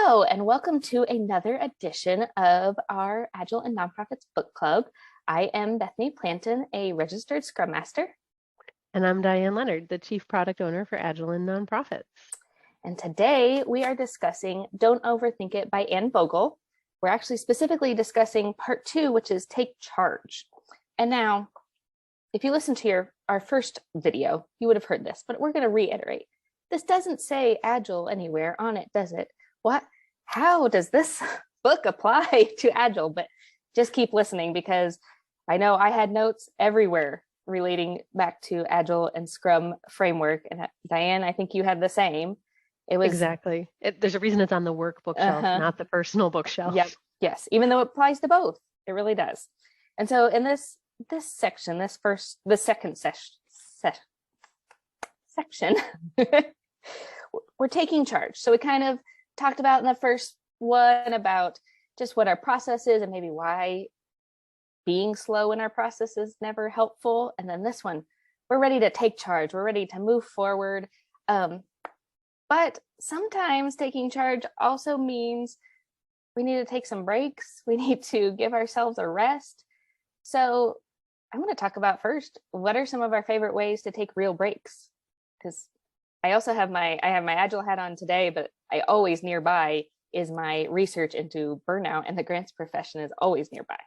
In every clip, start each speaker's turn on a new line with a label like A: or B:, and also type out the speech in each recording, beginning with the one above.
A: Hello, and welcome to another edition of our Agile and Nonprofits Book Club. I am Bethany Planton, a registered Scrum Master.
B: And I'm Diane Leonard, the Chief Product Owner for Agile and Nonprofits.
A: And today we are discussing Don't Overthink It by Anne Vogel. We're actually specifically discussing part 2, which is Take Charge. And now, if you listen to our first video, you would have heard this, but we're going to reiterate. This doesn't say Agile anywhere on it, does it? How does this book apply to Agile? But just keep listening, because I know I had notes everywhere relating back to Agile and Scrum framework. And Diane, I think you had the same.
B: It was exactly. There's a reason it's on the work bookshelf, not the personal bookshelf.
A: Yep. Yes. Even though it applies to both, it really does. And so in this section, the second section, we're taking charge. So we kind of talked about in the first one about just what our process is and maybe why being slow in our process is never helpful. And then this one, we're ready to take charge. We're ready to move forward. But sometimes taking charge also means we need to take some breaks. We need to give ourselves a rest. So I'm going to talk about first, what are some of our favorite ways to take real breaks? Because I also have my Agile hat on today, but I always nearby is my research into burnout, and the grants profession is always nearby.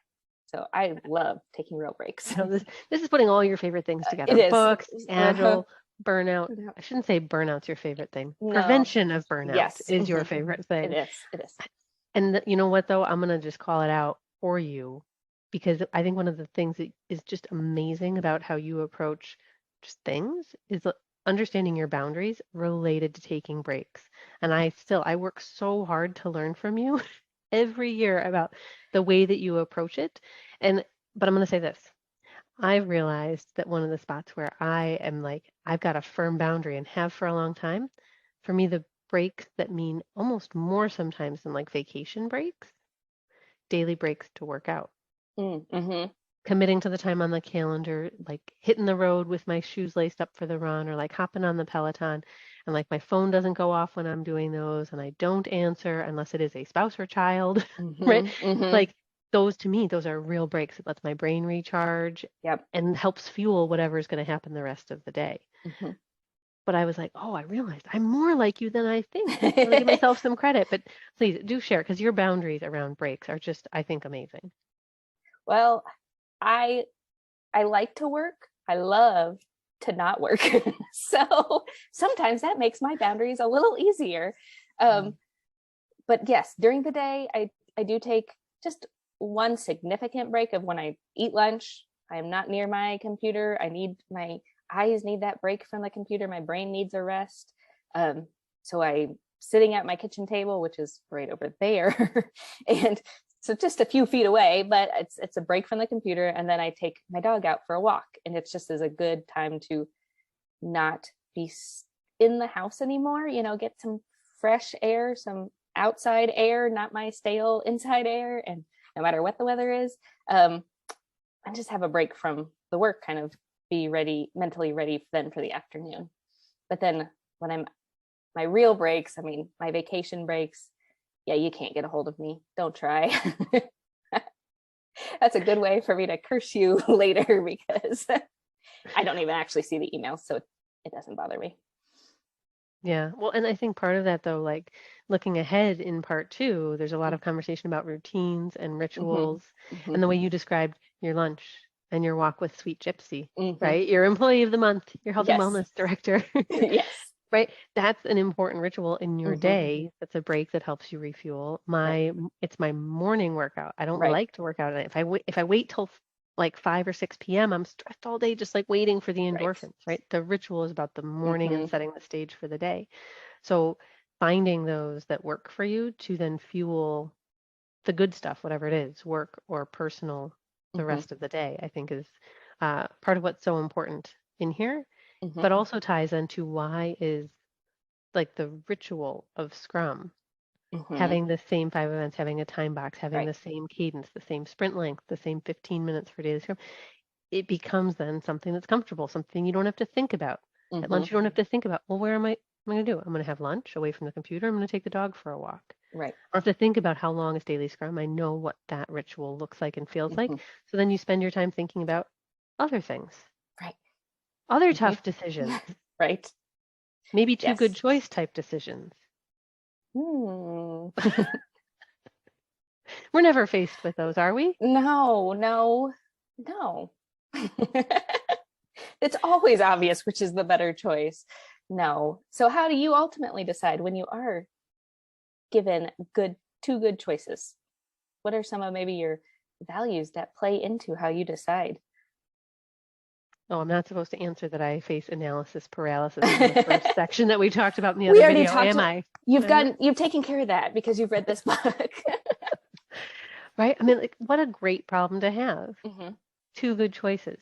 A: So I love taking real breaks.
B: So this is putting all your favorite things together.
A: It is.
B: Books, Agile, burnout. I shouldn't say burnout's your favorite thing. No. Prevention of burnout is your favorite thing.
A: It is.
B: And you know what, though? I'm going to just call it out for you, because I think one of the things that is just amazing about how you approach just things is understanding your boundaries related to taking breaks. And I work so hard to learn from you every year about the way that you approach it. But I'm going to say this. I've realized that one of the spots where I am I've got a firm boundary and have for a long time, for me, the breaks that mean almost more sometimes than vacation breaks, daily breaks to work out.
A: Mm-hmm.
B: Committing to the time on the calendar, hitting the road with my shoes laced up for the run, or hopping on the Peloton, and my phone doesn't go off when I'm doing those, and I don't answer unless it is a spouse or child, right?
A: Mm-hmm.
B: Those, to me, those are real breaks. It lets my brain recharge.
A: Yep.
B: And helps fuel whatever is going to happen the rest of the day.
A: Mm-hmm.
B: But I was I realized I'm more like you than I think. I want to give myself some credit, but please do share, because your boundaries around breaks are just, I think, amazing.
A: Well, I like to work. I love to not work. So sometimes that makes my boundaries a little easier. But yes, during the day, I do take just one significant break of when I eat lunch. I am not near my computer. My eyes need that break from the computer. My brain needs a rest. So I'm sitting at my kitchen table, which is right over there. And so just a few feet away, but it's a break from the computer. And then I take my dog out for a walk. And it's just as a good time to not be in the house anymore, get some fresh air, some outside air, not my stale inside air. And no matter what the weather is, I just have a break from the work, kind of be ready, mentally ready then for the afternoon. But then when my real breaks, my vacation breaks, yeah, you can't get a hold of me. Don't try. That's a good way for me to curse you later, because I don't even actually see the emails, so it doesn't bother me.
B: Yeah. Well, and I think part of that, though, looking ahead in part 2, there's a lot of conversation about routines and rituals, and the way you described your lunch and your walk with Sweet Gypsy, right? Your employee of the month, your health and wellness director.
A: Yes.
B: Right. That's an important ritual in your day. That's a break that helps you refuel. It's my morning workout. I don't like to work out at night. If I wait till 5 or 6 p.m., I'm stressed all day, just waiting for the endorphins, right? The ritual is about the morning and setting the stage for the day. So finding those that work for you to then fuel the good stuff, whatever it is, work or personal, the rest of the day, I think is part of what's so important in here. But also ties into why is the ritual of Scrum, having the same 5 events, having a time box, having the same cadence, the same sprint length, the same 15 minutes for daily Scrum. It becomes then something that's comfortable, something you don't have to think about. At lunch, you don't have to think about, well, where am I going to do? I'm going to have lunch away from the computer. I'm going to take the dog for a walk.
A: Right.
B: I'll have to think about how long is daily scrum. I know what that ritual looks like and feels like. So then you spend your time thinking about other things,
A: Right.
B: other tough decisions,
A: Right.
B: maybe two good
A: Yes.
B: choice type decisions.
A: Hmm.
B: We're never faced with those, are we?
A: No, no, no. It's always obvious which is the better choice. No. So how do you ultimately decide when you are given two good choices? What are some of maybe your values that play into how you decide?
B: Oh, I'm not supposed to answer that I face analysis paralysis from the first section that we talked about in the
A: We
B: other
A: already
B: video,
A: talked.
B: am I?
A: You've taken care of that because you've read this book.
B: Right? I mean, like, what a great problem to have.
A: Mm-hmm.
B: Two good choices,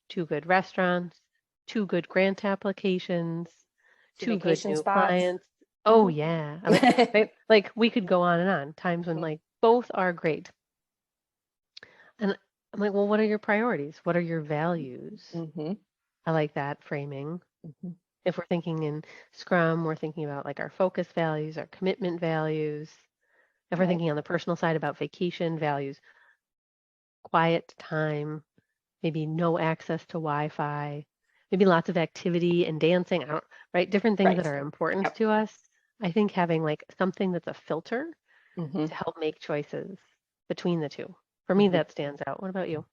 B: two good restaurants, two good grant applications,
A: Two
B: two good
A: vacation
B: new
A: spots.
B: clients. Oh yeah. I mean, right? Like we could go on and on. Times when
A: Mhm.
B: like both are great. And I'm like, well, what are your priorities? What are your values?
A: Mm-hmm.
B: I like that framing.
A: Mm-hmm.
B: If we're thinking in Scrum, we're thinking about like our focus values, our commitment values. If we're
A: Right.
B: thinking on the personal side about vacation values, quiet time, maybe no access to Wi-Fi, maybe lots of activity and dancing, I don't, right? Different things that
A: Right.
B: are important
A: Yep.
B: to us. I think having like something that's a filter
A: Mm-hmm.
B: to help make choices between the two. For me,
A: Mm-hmm.
B: that stands out. What about you?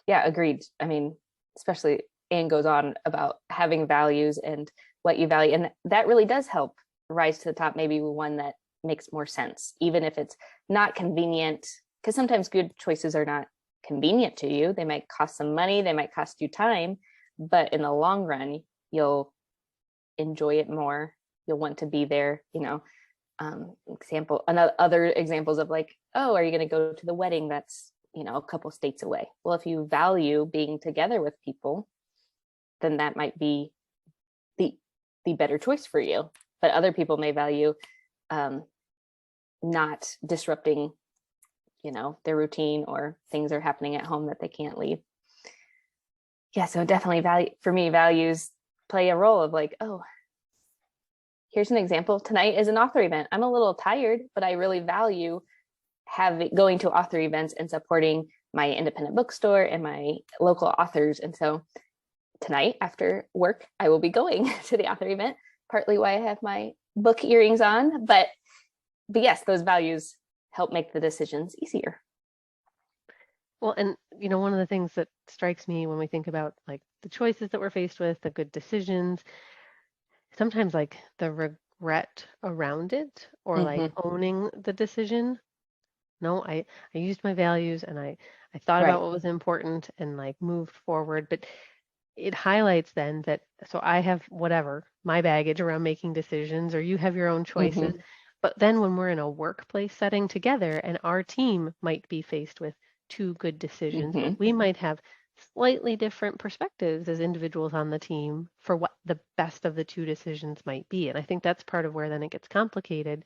A: Yeah, agreed. I mean, especially Anne goes on about having values and what you value. And that really does help rise to the top, maybe one that makes more sense, even if it's not convenient. Because sometimes good choices are not convenient to you. They might cost some money, they might cost you time, but in the long run, you'll enjoy it more. You'll want to be there, other examples of like, oh, are you going to go to the wedding that's a couple states away? Well, if you value being together with people, then that might be the the better choice for you. But other people may value um, not disrupting their routine, or things are happening at home that they can't leave. Yeah, so definitely value for me, values play a role of like, oh, here's an example. Tonight is an author event. I'm a little tired, but I really value going to author events and supporting my independent bookstore and my local authors. And so tonight after work, I will be going to the author event, partly why I have my book earrings on. But yes, those values help make the decisions easier.
B: Well, and one of the things that strikes me when we think about like the choices that we're faced with, the good decisions, sometimes like the regret around it or like
A: Mm-hmm.
B: owning the decision. No, I used my values and I thought about
A: Right.
B: what was important and like moved forward, but it highlights then that so I have whatever my baggage around making decisions or you have your own choices.
A: Mm-hmm.
B: But then when we're in a workplace setting together and our team might be faced with two good decisions, but
A: Mm-hmm.
B: we might have slightly different perspectives as individuals on the team for what the best of the two decisions might be. And I think that's part of where then it gets complicated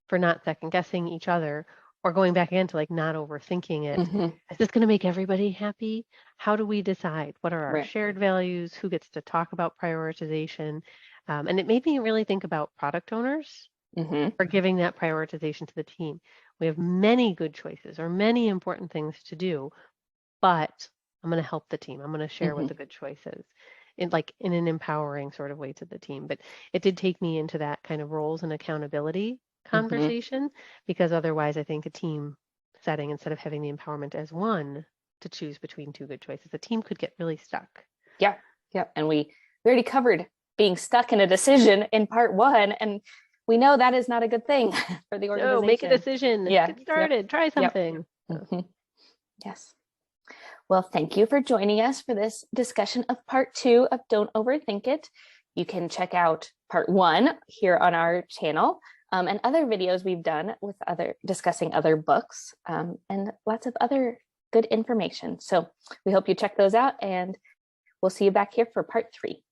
B: for not second guessing each other or going back into like not overthinking it.
A: Mm-hmm.
B: Is this going to make everybody happy? How do we decide? What are our
A: Right.
B: shared values? Who gets to talk about prioritization? And it made me really think about product owners
A: Mm-hmm.
B: for giving that prioritization to the team. We have many good choices or many important things to do, but I'm going to help the team. I'm going to share what
A: Mm-hmm.
B: the good choice is in an empowering sort of way to the team. But it did take me into that kind of roles and accountability
A: Mm-hmm.
B: conversation because otherwise I think a team setting, instead of having the empowerment as one to choose between two good choices, a team could get really stuck.
A: Yeah. Yeah. And we already covered being stuck in a decision in part one, and we know that is not a good thing for the
B: No, make a
A: organization.
B: decision,
A: Yeah.
B: get
A: Yep.
B: started, try
A: Yep.
B: something.
A: Mm-hmm. Yes. Well, thank you for joining us for this discussion of part two of Don't Overthink It. You can check out part one here on our channel, and other videos we've done with discussing other books, and lots of other good information. So we hope you check those out, and we'll see you back here for part three.